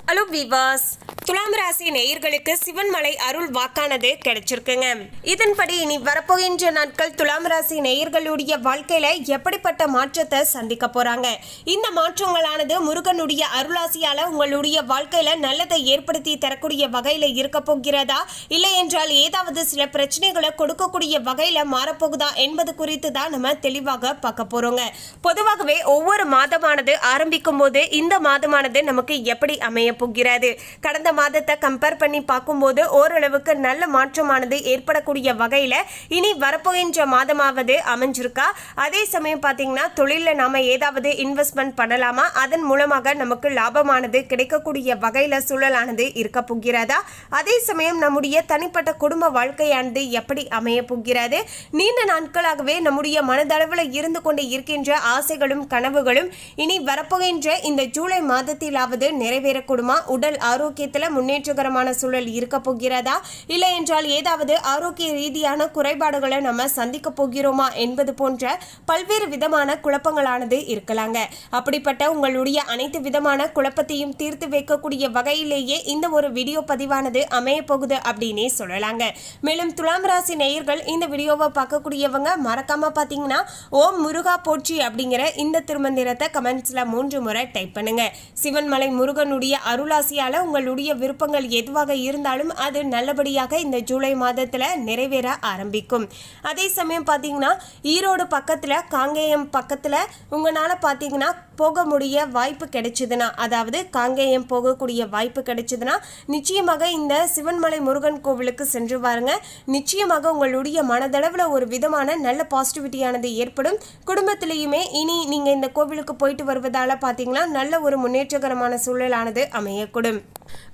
Hello viewers, துலாம் ராசி நேயர்களுக்கு சிவன்மலை அருள் வாக்கானது கிடைச்சிருக்குங்க. இதன்படி இனி வரப்போகின்ற நாட்கள் துலாம் ராசி நேயர்களுடைய வாழ்க்கையில எப்படிப்பட்ட மாற்றத்தை சந்திக்க போறாங்க, இந்த மாற்றங்களானது முருகனுடைய அருளாசியால உங்களுடைய வாழ்க்கையில நல்லதை ஏற்படுத்தி தரக்கூடிய வகையில இருக்க போகிறதா, இல்லை என்றால் ஏதாவது சில பிரச்சனைகளை கொடுக்கக்கூடிய வகையில மாறப்போகுதா என்பது குறித்து தான் நம்ம தெளிவாக பார்க்க போறோங்க. பொதுவாகவே ஒவ்வொரு மாதமானது ஆரம்பிக்கும் போது இந்த மாதமானது நமக்கு எப்படி அமைய போகிறது, கடந்த மாதத்தை கம்பேர் பண்ணி பார்க்கும்போது ஓரளவுக்கு நல்ல மாற்றமானது ஏற்படக்கூடிய வகையில் இனி வரப்போகின்ற மாதமாவது அமைஞ்சிருக்கா, அதே சமயம் பார்த்தீங்கன்னா தொழிலில் நாம ஏதாவது இன்வெஸ்ட்மெண்ட் பண்ணலாமா, அதன் மூலமாக நமக்கு லாபமானது கிடைக்கக்கூடிய வகையில் சூழலானது இருக்க போகிறதா, அதே சமயம் நம்முடைய தனிப்பட்ட குடும்ப வாழ்க்கையானது எப்படி அமைய போகிறது, நீண்ட நாட்களாகவே நம்முடைய மனதளவில் இருந்து கொண்டு இருக்கின்ற ஆசைகளும் கனவுகளும் இனி வரப்போகின்ற இந்த ஜூலை மாதத்திலாவது நிறைவேறக்கூடுமா, உடல் ஆரோக்கியத்தில் முன்னேற்றகரமான சூழல் இருக்க போகிறதா, இல்லை என்றால் ஏதாவது ஆரோக்கிய ரீதியான குறைபாடுகளை நம்ம சந்திக்க போகிறோமா என்பது போன்ற பல்வேறு விதமான குழப்பங்களானது இருக்கலாங்க. அப்படிப்பட்ட உங்களுடைய அனைத்து விதமான குழப்பத்தையும் தீர்த்து வைக்கக்கூடிய வகையிலேயே இந்த ஒரு வீடியோ பதிவானது அமைய போகுது அப்படின்னே சொல்லலாங்க. மேலும் துலாம் ராசி நேயர்கள் இந்த வீடியோவை பார்க்கக்கூடியவங்க மறக்காம பார்த்தீங்கன்னா ஓம் முருகா போற்றி அப்படிங்கிற இந்த திருமந்திரத்தை கமெண்ட்ஸ்ல 3 முறை டைப் பண்ணுங்க. சிவன்மலை முருகனுடைய அருளாசியால உங்களுடைய விருப்பங்கள் எதுவாக இருந்தாலும் அது நல்லபடியாக இந்த ஜூலை மாதத்துல நிறைவேற ஆரம்பிக்கும். அதே சமயம் பார்த்தீங்கன்னா ஈரோடு பக்கத்துல காங்கேயம் பக்கத்துல உங்களால பார்த்தீங்கன்னா போக முடிய வாய்ப்பு கிடைச்சதுன்னா, அதாவது காங்கேயம் போகக்கூடிய வாய்ப்பு கிடைச்சதுன்னா நிச்சயமாக இந்த சிவன்மலை முருகன் கோவிலுக்கு சென்று வாருங்க. நிச்சயமாக உங்களுடைய மனதளவில் ஒரு விதமான நல்ல பாசிட்டிவிட்டியானது ஏற்படும். குடும்பத்திலையுமே இனி நீங்க இந்த கோவிலுக்கு போயிட்டு வருவதால பார்த்தீங்கன்னா நல்ல ஒரு முன்னேற்றகரமான சூழலானது அமையக்கூடும்.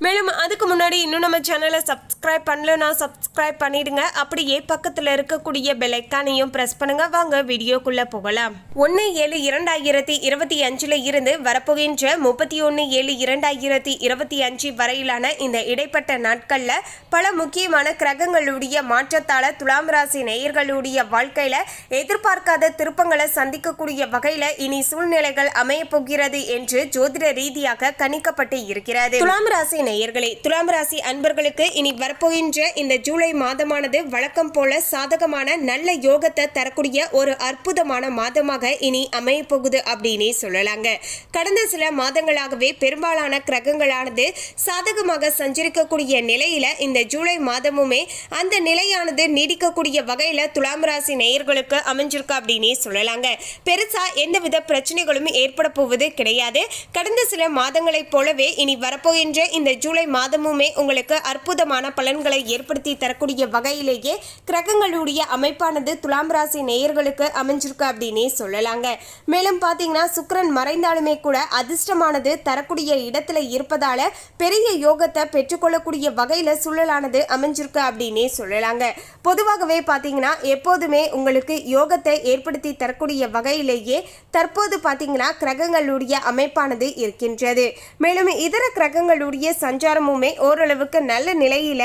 மேலும் அதுக்கு முன்னாடி இன்னும் நம்ம சேனலை சப்ஸ்கிரைப் பண்ணலன்னா சப்ஸ்கிரைப் பண்ணிடுங்க. அப்படியே பக்கத்தில் இருக்கக்கூடிய பெல் ஐக்கானையும் பிரஸ் பண்ணுங்க. வாங்க வீடியோக்குள்ள போகலாம். 1/7/2025 இருந்து வரப்போகின்ற 31/7/2025 வரையிலான இந்த இடைப்பட்ட நாட்கள்ல பல முக்கியமான கிரகங்களுடைய மாற்றத்தால துலாம் ராசி நேயர்களுடைய வாழ்க்கையில எதிர்பார்க்காத திருப்பங்களை சந்திக்கக்கூடிய வகையில இனி சூழ்நிலைகள் அமைய போகிறது என்று ஜோதிட ரீதியாக கணிக்கப்பட்டு இருக்கிறது. துலாம் ராசி நேயர்களே, துலாம் ராசி அன்பர்களுக்கு இனி வரப்போகின்ற இந்த ஜூலை மாதமானது வழக்கம் போல சாதகமான நல்ல யோகத்தை தரக்கூடிய ஒரு அற்புதமான மாதமாக இனி அமைய போகுது அப்படின்னே சொல்லலாங்க. கடந்த சில மாதங்களாகவே பெரும்பாலான கிரகங்களானது சாதகமாக சஞ்சரிக்கக்கூடிய நிலையில இந்த ஜூலை மாதமுமே அந்த நிலையானது நீடிக்கக்கூடிய வகையில துலாம் ராசி நேயர்களுக்கு அமைஞ்சிருக்கு அப்படின்னே சொல்லலாங்க. பெருசா எந்தவித பிரச்சனைகளும் ஏற்பட போவது கிடையாது. கடந்த சில மாதங்களைப் போலவே இனி வரப்போகின்ற இந்த ஜூலை மாதமுமே உங்களுக்கு அற்புதமான பலன்களை ஏற்படுத்தி தரக்கூடிய வகையிலேயே கிரகங்களுடைய அமைப்பானது துலாம் ராசி நேயர்களுக்கு அமைஞ்சிருக்கு அப்படின்னே சொல்லலாங்க. மேலும் பார்த்தீங்கன்னா சுக்கிரன் மறைந்தாலுமே கூட அதிர்ஷ்டமானது தரக்கூடிய இடத்துல இருப்பதால பெரிய யோகத்தை பெற்றுக்கொள்ளக்கூடிய வகையில சூழலானது அமைஞ்சிருக்கு அப்படின்னே சொல்லலாங்க. பொதுவாகவே பார்த்தீங்கன்னா எப்போதுமே உங்களுக்கு யோகத்தை ஏற்படுத்தி தரக்கூடிய வகையிலேயே தற்போது பார்த்தீங்கன்னா கிரகங்களுடைய அமைப்பானது இருக்கின்றது. மேலும் இதர கிரகங்களுடைய சஞ்சாரமுமே ஓரளவுக்கு நல்ல நிலையில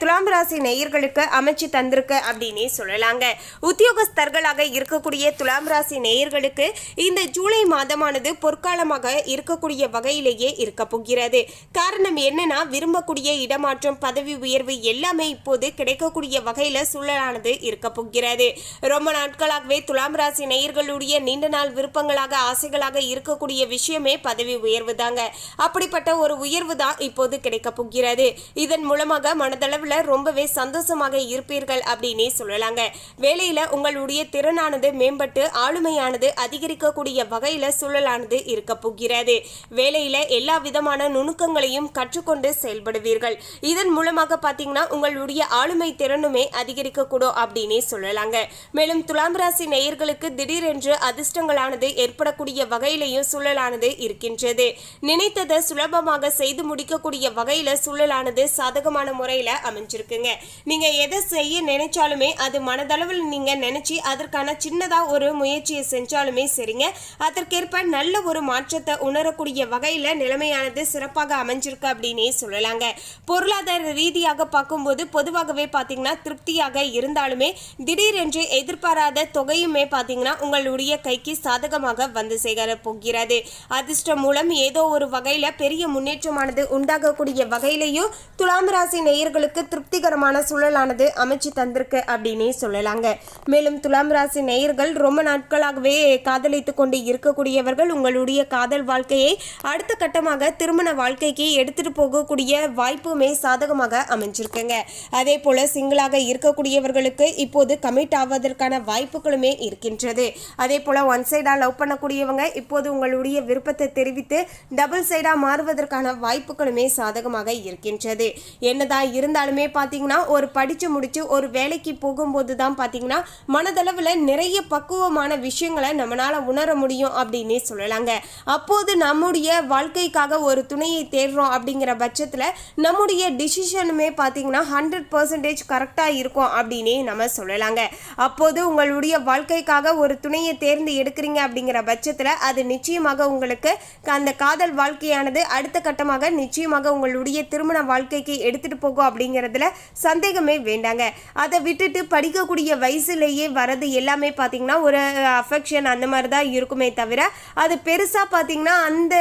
துலாம் ராசி நேயர்களுக்கு அமைச்சு தந்திருக்கு அப்படின்னே சொல்லலாங்க. உத்தியோகஸ்தர்களாக இருக்கக்கூடிய துலாம் ராசி நேயர்களுக்கு இந்த ஜூலை மாதமானது பொற்காலமாக இருக்கக்கூடிய வகையிலேயே இருக்க போகிறது. காரணம் என்னன்னா விரும்பக்கூடிய இடமாற்றம், பதவி உயர்வு எல்லாமே இப்போது கிடைக்கக்கூடிய வகையில சூழலானது இருக்க போகிறது. ரொம்ப நாட்களாகவே துலாம் ராசி நேயர்களுடைய நீண்ட நாள் விருப்பங்களாக ஆசைகளாக இருக்கக்கூடிய விஷயமே பதவி உயர்வு தாங்க. அப்படிப்பட்ட ஒரு உயர்வு தான் இப்போது கிடைக்க போகிறது. இதன் மூலமாக மனதளவில் ரொம்பவே சந்தோஷமாக இருப்பீர்கள் அப்படின்னே சொல்லலாங்க. வேலையில உங்களுடைய திறனானது மேம்பட்டு ஆளுமையானது அதிகரிக்கக்கூடிய வகையில சூழலானது இருக்க போகிறது. வேலையில எல்லா விதமான நுணுக்கங்களையும் கற்றுக்கொண்டு செயல்படுவீர்கள். இதன் மூலமாக பார்த்தீங்கன்னா உங்களுடைய ஆளுமை திறனுமே அதிகரிக்கக்கூடும் அப்படின்னே சொல்லலாங்க. மேலும் துலாம் ராசி நேயர்களுக்கு திடீரென்று அதிர்ஷ்டங்களானது ஏற்படக்கூடிய வகையிலையும் சூழலானது இருக்கின்றது. நினைத்ததை சுலபமாக செய்து முடிக்கக்கூடிய வகையில சூழலானது சாதகமான முறையில அமைஞ்சிருக்குங்க. நீங்க எதை செய்ய நினைச்சாலுமே அது மனதளவில் நீங்க நினைச்சு அதற்கான சின்னதா ஒரு முயற்சியை செஞ்சாலுமே சரிங்க, அதற்கேற்ப நல்ல ஒரு மாற்றத்தை உணரக்கூடிய வகையில நிலைமையானது சிறப்பாக அமைஞ்சிருக்கு அப்படின்னே சொல்லலாங்க. பொருளாதார ரீதியாக பார்க்கும்போது பொதுவாகவே பார்த்தீங்கன்னா திருப்தியாக இருந்தாலுமே திடீரென்று எதிர்பாராத தொகையுமே பார்த்தீங்கன்னா உங்களுடைய கைக்கு சாதகமாக வந்து சேர போகிறது. அதிர்ஷ்டம் மூலம் ஏதோ ஒரு வகையில பெரிய முன்னேற்றமானது மாற்றமானது உண்டாகக்கூடிய வகையிலையும் துலாம் ராசி நேயர்களுக்கு திருப்திகரமான சூழலானது அமைச்சு தந்திருக்கு அப்படின்னே சொல்லலாங்க. மேலும் துலாம் ராசி நேயர்கள் ரொம்ப நாட்களாகவே காதலித்து கொண்டு இருக்கக்கூடியவர்கள் உங்களுடைய காதல் வாழ்க்கையை அடுத்த கட்டமாக திருமண வாழ்க்கைக்கு எடுத்துட்டு போகக்கூடிய வாய்ப்புமே சாதகமாக அமைஞ்சிருக்குங்க. அதே போல சிங்கிளாக இருக்கக்கூடியவர்களுக்கு இப்போது கமிட் ஆவதற்கான வாய்ப்புகளுமே இருக்கின்றது. அதே போல ஒன் சைடா லவ் பண்ணக்கூடியவங்க இப்போது உங்களுடைய விருப்பத்தை தெரிவித்து டபுள் சைடா மாறுவதற்கான வாய்ப்புகளுமே சாதகமாக இருக்கின்றது. என்னதான் இருந்தாலுமே பாத்தீங்கன்னா ஒரு படிச்சு முடிச்சு ஒரு வேலைக்கு போகும்போது தான் பாத்தீங்கன்னா மனதளவுல நிறைய பக்குவமான விஷயங்களை நம்மளால உணர முடியும் அப்படின்னு சொல்லலாங்க. அப்போது நம்முடைய வாழ்க்கைக்காக ஒரு துணையை தேடுறோம் அப்படிங்கிற பட்சத்துல நம்முடைய டிசிஷனுமே பாத்தீங்கன்னா 100% கரெக்டா இருக்கும் அப்படின்னே நம்ம சொல்லலாங்க. அப்போது உங்களுடைய வாழ்க்கைக்காக ஒரு துணையை தேர்ந்து எடுக்கிறீங்க அப்படிங்கிற பட்சத்துல அது நிச்சயமாக உங்களுக்கு அந்த காதல் வாழ்க்கையானது அடுத்த கட்டமாக நிச்சயமாக உங்களுடைய திருமண வாழ்க்கைக்கு எடுத்துட்டு போகும் அப்படிங்கிறதுல சந்தேகமே வேண்டாங்க. அதை விட்டுட்டு படிக்கக்கூடிய வயசுலேயே வரது எல்லாமே பாத்தீங்கன்னா ஒரு அஃபெக்ஷன் அந்த மாதிரி தான் இருக்குமே தவிர அது பெருசா பாத்தீங்கன்னா அந்த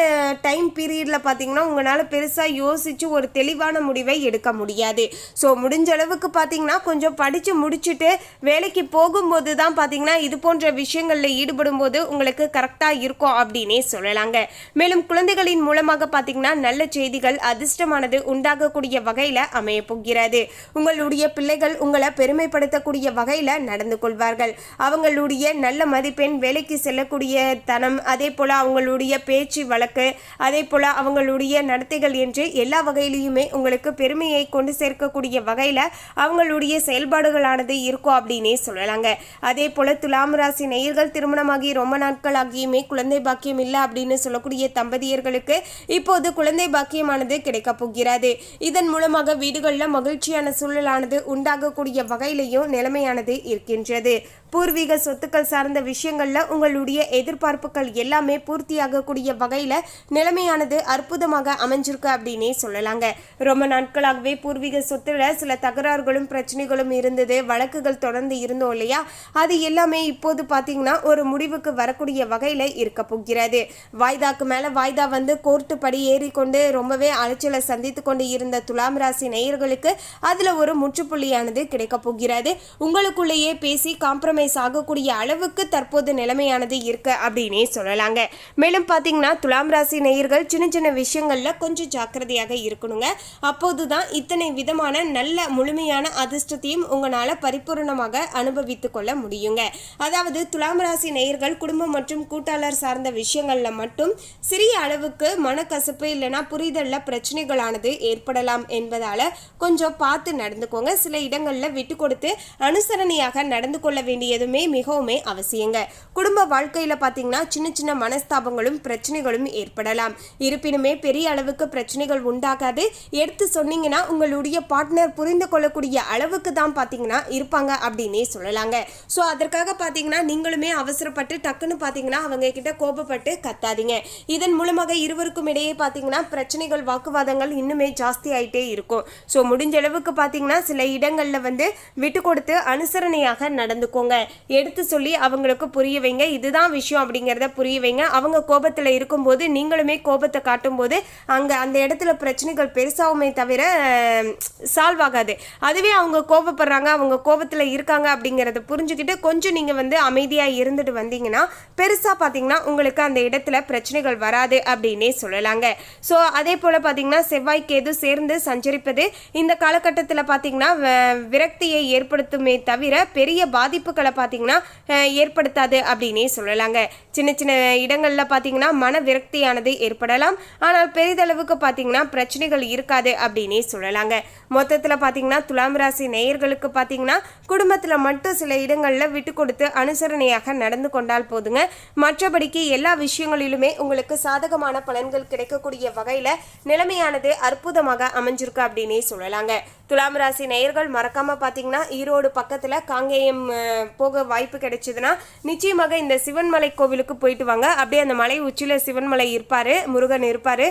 டைம் பீரியட்ல பாத்தீங்கன்னா உங்களால பெருசா யோசிச்சு ஒரு தெளிவான முடிவை எடுக்க முடியாது. ஸோ முடிஞ்ச அளவுக்கு பார்த்தீங்கன்னா கொஞ்சம் படித்து முடிச்சுட்டு வேலைக்கு போகும்போது தான் பார்த்தீங்கன்னா இது போன்ற விஷயங்களில் ஈடுபடும் போது உங்களுக்கு கரெக்டாக இருக்கும் அப்படின்னே சொல்லலாங்க. மேலும் குழந்தைகளின் மூலமாக பார்த்தீங்கன்னா நல்ல செய்திகள் அதிர்ஷ்டமானது உண்டாகக்கூடிய வகையில் அமைய போகிறது. உங்களுடைய பிள்ளைகள் உங்களை பெருமைப்படுத்தக்கூடிய வகையில் நடந்து கொள்வார்கள். அவங்களுடைய நல்ல மதிப்பெண், வேலைக்கு செல்லக்கூடிய தனம், அதே போல் அவங்களுடைய பேச்சு வழக்கு, அதே போல் அவங்களுடைய நடத்தைகள் என்று எல்லா வகையிலையுமே உங்களுக்கு பெருமையை கொண்டு சேர்க்கக்கூடிய வகையில் அவங்களுடைய செயல்பாடுகளானது இருக்கும் அப்படின்னே சொல்லலாங்க. அதே போல துலாம் ராசி நேயர்கள் திருமணமாகி ரொம்ப நாட்கள் ஆகியுமே குழந்தை பாக்கியம் இல்லை அப்படின்னு சொல்லக்கூடிய தம்பதியர்களுக்கு இப்போது குழந்தை பாக்கியமானது கிடைக்க போகிறது. இதன் மூலமாக வீடுகளில் மகிழ்ச்சியான சூழலானது உண்டாகக்கூடிய வகையிலையும் நிலைமையானது இருக்கின்றது. பூர்வீக சொத்துக்கள் சார்ந்த விஷயங்கள்ல உங்களுடைய எதிர்பார்ப்புகள் எல்லாமே பூர்த்தியாகக்கூடிய வகையில நிலைமையானது அற்புதமாக அமைஞ்சிருக்கு அப்படின்னே சொல்லலாங்க. ரொம்ப நாட்களாகவே பூர்வீக சொத்துல சில தகராறுகளும் பிரச்சனைகளும் இருந்தது, வழக்குகள் தொடர்ந்து இருந்தோம் இல்லையா, அது எல்லாமே இப்போது பாத்தீங்கன்னா ஒரு முடிவுக்கு வரக்கூடிய வகையில இருக்க போகிறது. வாய்தாக்கு மேல வாய்தா வந்து கோர்ட்டு படி ஏறிக்கொண்டு ரொம்பவே அலைச்சலை சந்தித்து கொண்டு இருந்த துலாம் ராசி நேயர்களுக்கு அதுல ஒரு முற்றுப்புள்ளியானது கிடைக்க போகிறது. உங்களுக்குள்ளேயே பேசி காம்ப்ரமைஸ் ஆகக்கூடிய அளவுக்கு தற்போது நிலைமையானது இருக்கு அப்படின்னே சொல்லலாங்க. மேலும் பாத்தீங்கன்னா துலாம் ராசி நேயர்கள் சின்ன சின்ன விஷயங்கள்ல கொஞ்சம் ஜாக்கிரதையாக இருக்கணுங்க. அப்போதுதான் இத்தனை விதமான நல்ல முழுமையான அதிர்ஷ்டத்தையும் உங்களால பரிபூர்ணமாக அனுபவித்துக் கொள்ள முடியுங்க. அதாவது துலாம் ராசி நேயர்கள் குடும்பம் மற்றும் கூட்டாளர் சார்ந்த விஷயங்கள்ல மட்டும் சிறிய அளவுக்கு மனக்கசப்பு இல்லைன்னா புரிதல்ல பிரச்சனைகளானது ஏற்படலாம் என்பதால கொஞ்சம் பார்த்து நடந்துக்கோங்க. சில இடங்கள்ல விட்டு கொடுத்து அனுசரணையாக நடந்து கொள்ள வேண்டியதுமே மிகவுமே அவசியங்க. குடும்ப வாழ்க்கையில பாத்தீங்கன்னா சின்ன சின்ன மனஸ்தாபங்களும் பிரச்சனைகளும் ஏற்படலாம். இருப்பினுமே பெரிய அளவுக்கு பிரச்சனைகள் உண்டாகாது. எடுத்து சொன்னீங்கன்னா உங்களுடைய பார்ட்னர் புரிந்து கொள்ளக்கூடிய அளவுக்கு தான் பாத்தீங்கன்னா இருப்பாங்க அப்படின்னே சொல்லலாங்க. ஸோ அதற்காக பாத்தீங்கன்னா நீங்களுமே அவசரப்பட்டு டக்குன்னு பாத்தீங்கன்னா அவங்க கிட்ட கோபப்பட்டு கத்தாதீங்க. இதன் மூலமாக இருவருக்கும் இடையே பாத்தீங்கன்னா பிரச்சனைகள், வாக்குவாதங்கள் இன்னுமே ஜாஸ்தி ஆயிட்டே இருக்கும். ஸோ முடிஞ்ச அளவுக்கு பாத்தீங்கன்னா சில இடங்கள்ல வந்து விட்டு கொடுத்து அனுசரணையாக நடந்துக்கோங்க. எடுத்து சொல்லி அவங்களுக்கு புரிய வைங்க. இதுதான் விஷயம் அப்படிங்கிறத புரிய வைங்க. அவங்க கோபத்தில் இருக்கும்போது நீங்களுமே கோபத்தை காட்டும் போது அங்க அந்த இடத்துல பிரச்சனைகள் பெருசாவுமே தவிர சால்வ் ஆகாது. அதுவே அவங்க கோபப்படுறாங்க, அவங்க கோபத்தில் இருக்காங்க அப்படிங்கிறத புரிஞ்சுக்கிட்டு கொஞ்சம் நீங்கள் வந்து அமைதியாக இருந்துட்டு வந்தீங்கன்னா பெருசாக பார்த்தீங்கன்னா உங்களுக்கு அந்த இடத்துல பிரச்சனைகள் வராது அப்படின்னே சொல்லலாங்க. ஸோ அதே போல் பார்த்தீங்கன்னா செவ்வாய் கேது சேர்ந்து சஞ்சரிப்பது இந்த காலகட்டத்தில் பார்த்தீங்கன்னா விரக்தியை ஏற்படுத்துமே தவிர பெரிய பாதிப்புகளை பார்த்தீங்கன்னா ஏற்படுத்தாது அப்படின்னே சொல்லலாங்க. சின்ன சின்ன இடங்களில் பார்த்தீங்கன்னா மன விரக்தியானது ஏற்படலாம். ஆனால் பெரிதளவுக்கு பார்த்தீங்கன்னா பிரச்சனைகள் இருக்காது அப்படின்னே சொல்லலாங்க. மொத்தத்தில் பார்த்தீங்கன்னா துலாம் ராசி நேயர்களுக்கு பார்த்தீங்கன்னா குடும்பத்தில் மட்டும் சில இடங்களில் விட்டு கொடுத்து அனுசரணையாக நடந்து கொண்டால் போதுங்க. மற்றபடிக்கு எல்லா விஷயங்களிலுமே உங்களுக்கு சாதகமான பலன்கள் கிடைக்கக்கூடிய வகையில் நிலைமையானது அற்புதமாக அமைஞ்சிருக்கு அப்படின்னே சொல்லலாங்க. துலாம் ராசி நேயர்கள் மறக்காமல் பார்த்தீங்கன்னா ஈரோடு பக்கத்தில் காங்கேயம் போக வாய்ப்பு கிடைச்சதுன்னா நிச்சயமாக இந்த சிவன்மலை கோவிலுக்கு போயிட்டு வாங்க. அப்படியே அந்த மலை உச்சியில் சிவன்மலை இருப்பார், முருகன் இருப்பார்.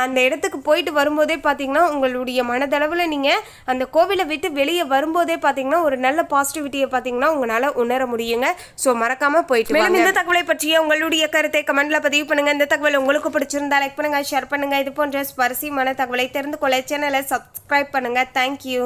அந்த இடத்துக்கு போயிட்டு வரும்போதே பார்த்தீங்கன்னா உங்களுடைய மனதளவில் நீங்கள் அந்த கோவிலை விட்டு வெளியே வரும்போதே பார்த்தீங்கன்னா ஒரு நல்ல பாசிட்டிவிட்டியை பார்த்தீங்கன்னா உங்களால் உணர முடியுங்க. ஸோ மறக்காமல் போயிட்டு மேலும் இந்த தகவலை பற்றிய உங்களுடைய கருத்தை கமெண்ட்டில் பதிவு பண்ணுங்கள். இந்த தகவல் உங்களுக்கு பிடிச்சிருந்தா லைக் பண்ணுங்கள், ஷேர் பண்ணுங்கள். இது போன்ற சுவாரஸ்யமான தகவலை தெரிந்து கொள்ள சேனலை சப்ஸ்கிரைப் பண்ணுங்கள். தேங்க்யூ.